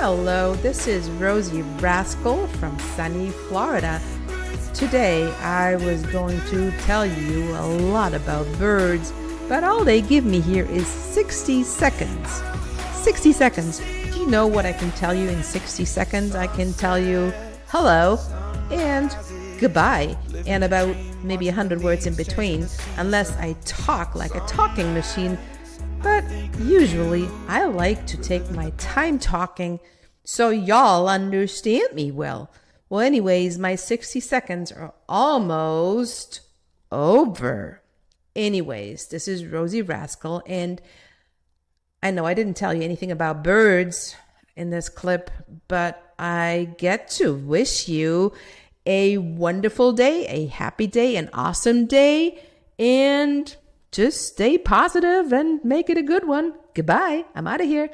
Hello, this is Rosie Rascal from sunny Florida. Today I was going to tell you a lot about birds, but all they give me here is 60 seconds. 60 seconds. Do you know what I can tell you in 60 seconds? I can tell you hello and goodbye and about maybe 100 words in between, unless I talk like a talking machine. But usually I like to take my time talking so y'all understand me well. Well, anyways, my 60 seconds are almost over. Anyways, this is Rosie Rascal, and I know I didn't tell you anything about birds in this clip, but I get to wish you a wonderful day, a happy day, an awesome day, and just stay positive and make it a good one. Goodbye. I'm out of here.